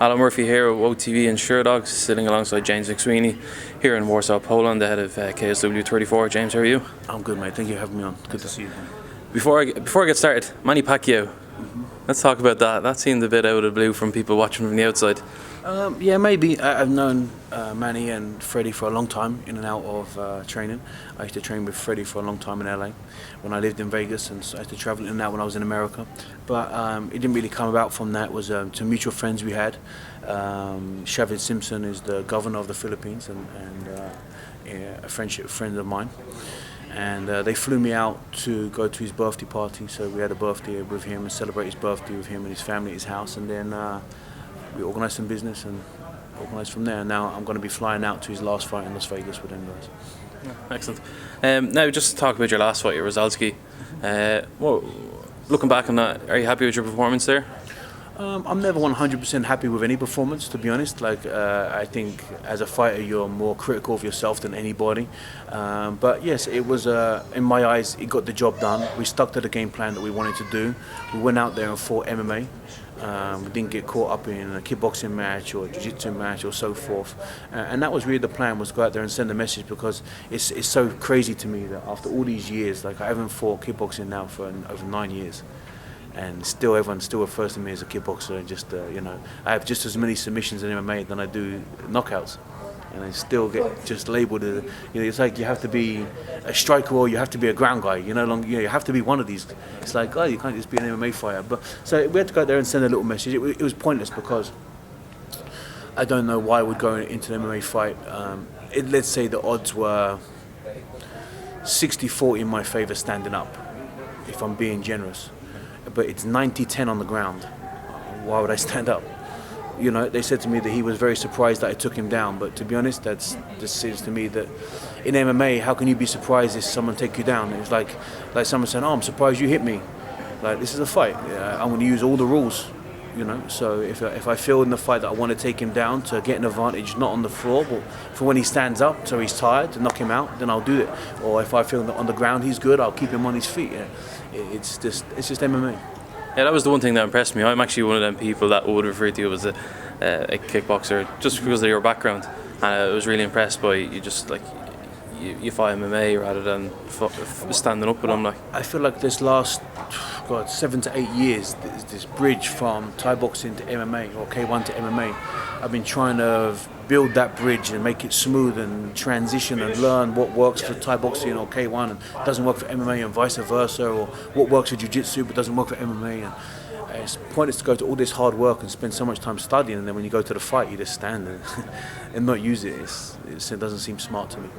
Alan Murphy here with WHOATV and Sure Dogs, sitting alongside James McSweeney here in Warsaw, Poland, the head of KSW 34. James, how are you? I'm good, mate. Thank you for having me on. Good to see you. Before I get started, Manny Pacquiao. Let's talk about that. That seemed a bit out of the blue from people watching from the outside. Yeah, maybe. I've known Manny and Freddie for a long time, in and out of training. I used to train with Freddie for a long time in LA when I lived in Vegas, and so I used to travel in and out when I was in America. But it didn't really come about from that. It was two mutual friends we had. Chavez Simpson is the governor of the Philippines and a friend of mine. And they flew me out to go to his birthday party. So we had a birthday with him and celebrate his birthday with him and his family at his house. And then we organised some business and organised from there. And now I'm going to be flying out to his last fight in Las Vegas with them guys. Yeah, excellent. Now, just to talk about your last fight, Rozalski. Well, looking back on that, are you happy with your performance there? I'm never 100% happy with any performance, to be honest. I think as a fighter you're more critical of yourself than anybody. But yes, it was, in my eyes, it got the job done. We stuck to the game plan that we wanted to do. We went out there and fought MMA. We didn't get caught up in a kickboxing match or a jiu-jitsu match or so forth. And that was really the plan, was go out there and send a message, because it's so crazy to me that after all these years, I haven't fought kickboxing now for over 9 years. And still, everyone still refers to me as a kickboxer. And just I have just as many submissions in MMA than I do knockouts, and I still get just labelled as, it's like you have to be a striker or you have to be a ground guy. You have to be one of these. It's like, oh, you can't just be an MMA fighter. But so we had to go out there and send a little message. It was pointless, because I don't know why I would go into an MMA fight. Let's say the odds were 60-40 in my favour standing up, if I'm being generous. But it's 90-10 on the ground. Why would I stand up? They said to me that he was very surprised that I took him down. But to be honest, this seems to me that in MMA, how can you be surprised if someone take you down? It's like someone saying, "Oh, I'm surprised you hit me." This is a fight. I'm going to use all the rules. So if I feel in the fight that I want to take him down to get an advantage, not on the floor, but for when he stands up, so he's tired, to knock him out, then I'll do it. Or if I feel that on the ground he's good, I'll keep him on his feet. It's just MMA. Yeah, that was the one thing that impressed me. I'm actually one of them people that would refer to you as a kickboxer just because of your background, and I was really impressed by you. Just you fight MMA rather than standing up with them. I feel like this last 7 to 8 years, this bridge from Thai boxing to MMA or K1 to MMA, I've been trying to build that bridge and make it smooth and transition and learn what works for Thai boxing or K1 and doesn't work for MMA and vice versa, or what works for jiu-jitsu but doesn't work for MMA. And it's pointless to go to all this hard work and spend so much time studying, and then when you go to the fight you just stand and not use it. It doesn't seem smart to me.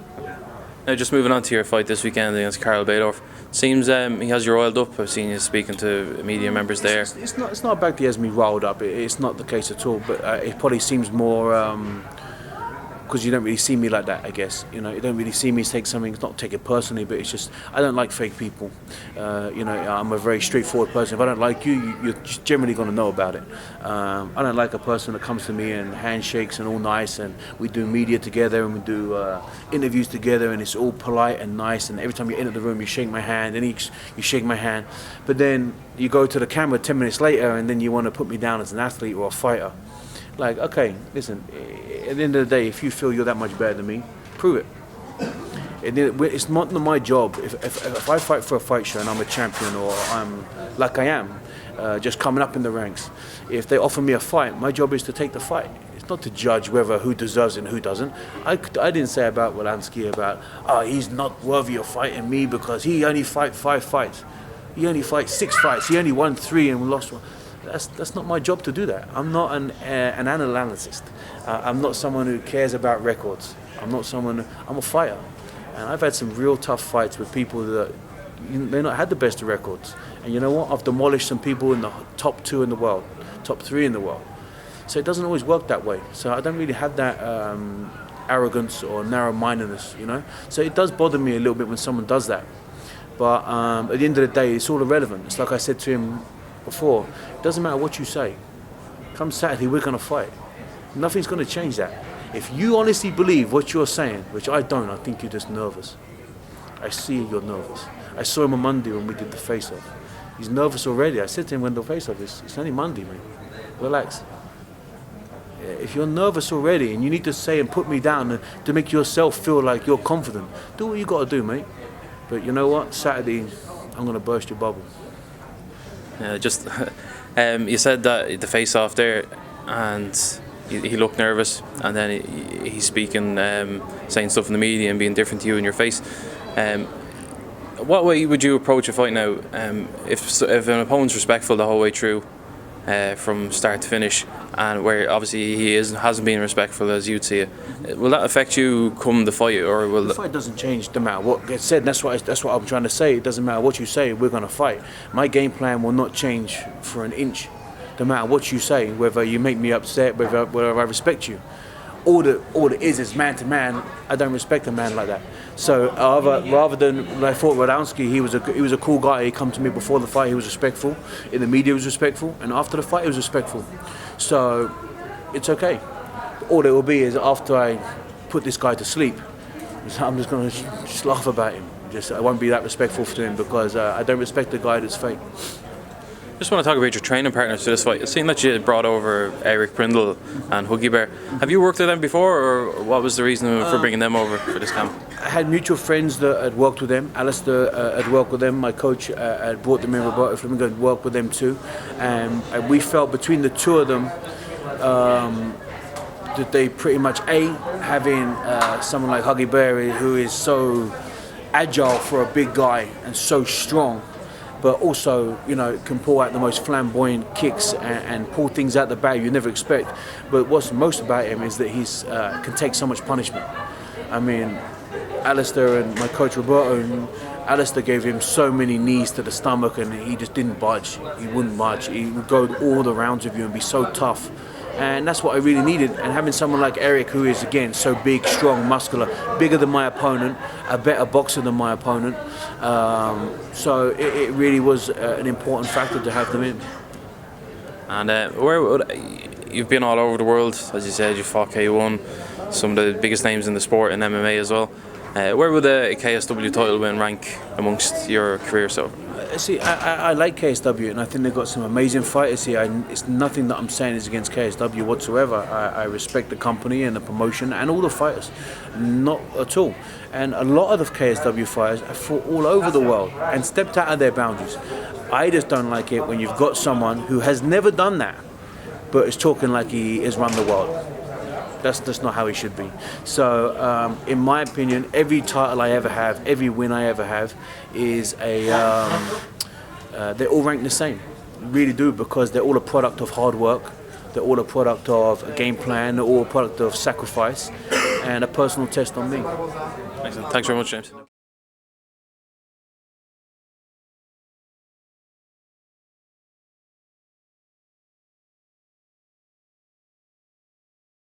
Now, just moving on to your fight this weekend against Karl Baydorf. Seems he has you riled up. I've seen you speaking to media members there. It's not about he has me riled up. It's not the case at all. But it probably seems more because you don't really see me like that, I guess. You don't really see me take something. Not take it personally, but it's just I don't like fake people. I'm a very straightforward person. If I don't like you, you're generally going to know about it. I don't like a person that comes to me and handshakes and all nice, and we do media together and we do interviews together, and it's all polite and nice. And every time you enter the room, you shake my hand, and you shake my hand. But then you go to the camera 10 minutes later, and then you want to put me down as an athlete or a fighter. Okay, listen, at the end of the day, if you feel you're that much better than me, prove it. It's not my job. If I fight for a fight show and I'm a champion, or I'm, like I am, just coming up in the ranks, if they offer me a fight, my job is to take the fight. It's not to judge who deserves it and who doesn't. I didn't say about Wolanski he's not worthy of fighting me because he only fight 5 fights. He only fights 6 fights. He only won 3 and lost 1. That's not my job to do that. I'm not an analyst. I'm not someone who cares about records. I'm a fighter. And I've had some real tough fights with people that may not have the best of records. And you know what? I've demolished some people in the top 2 in the world, top 3 in the world. So it doesn't always work that way. So I don't really have that arrogance or narrow-mindedness, So it does bother me a little bit when someone does that. But at the end of the day, it's all irrelevant. It's like I said to him before, it doesn't matter what you say. Come Saturday, we're going to fight. Nothing's going to change that. If you honestly believe what you're saying, which I don't, I think you're just nervous. I see you're nervous. I saw him on Monday when we did the face-off. He's nervous already. I said to him when the face-off is, it's only Monday, mate. Relax. If you're nervous already and you need to say and put me down to make yourself feel like you're confident, do what you got to do, mate. But you know what? Saturday, I'm going to burst your bubble. Yeah, just you said that the face-off there, and he looked nervous, and then he's speaking, saying stuff in the media and being different to you in your face. What way would you approach a fight now? If an opponent's respectful the whole way through, from start to finish, and where obviously he hasn't been respectful as you'd see it, will that affect you come the fight, or will the fight doesn't change no matter what gets said? That's what I'm trying to say. It doesn't matter what you say, we're going to fight. My game plan will not change for an inch, no matter what you say, whether you make me upset, whether I respect you. All it is man to man. I don't respect a man like that. So rather than when I fought Radowski, he was a cool guy. He come to me before the fight. He was respectful. In the media, he was respectful, and after the fight, he was respectful. So it's okay. All it will be is after I put this guy to sleep, I'm just going to just laugh about him. I won't be that respectful to him because I don't respect the guy that's fake. Just want to talk about your training partners for this fight. It seemed that you brought over Eric Prindle and Huggy Bear. Have you worked with them before, or what was the reason for bringing them over for this camp? I had mutual friends that had worked with them. Alistair had worked with them. My coach had brought them in. Roberto Flamingo had worked with them too. And we felt between the two of them that they pretty much, having someone like Huggy Bear who is so agile for a big guy and so strong, but also, can pull out the most flamboyant kicks and pull things out the bag you never expect. But what's most about him is that he's can take so much punishment. I mean, Alistair and my coach Roberto, Alistair gave him so many knees to the stomach and he just didn't budge. He wouldn't budge. He would go all the rounds of you and be so tough. And that's what I really needed. And having someone like Eric, who is, again, so big, strong, muscular, bigger than my opponent, a better boxer than my opponent. So it really was an important factor to have them in. And you've been all over the world, as you said. You fought K1, some of the biggest names in the sport, and MMA as well. Where would a KSW title win rank amongst your career so far? See, I like KSW, and I think they've got some amazing fighters here. It's nothing that I'm saying is against KSW whatsoever. I respect the company and the promotion and all the fighters, not at all. And a lot of the KSW fighters have fought all over the world and stepped out of their boundaries. I just don't like it when you've got someone who has never done that, but is talking like he has run the world. That's not how he should be. So, in my opinion, every title I ever have, every win I ever have, is they all rank the same. Really do, because they're all a product of hard work. They're all a product of a game plan. They're all a product of sacrifice and a personal test on me. Excellent. Thanks very much, James.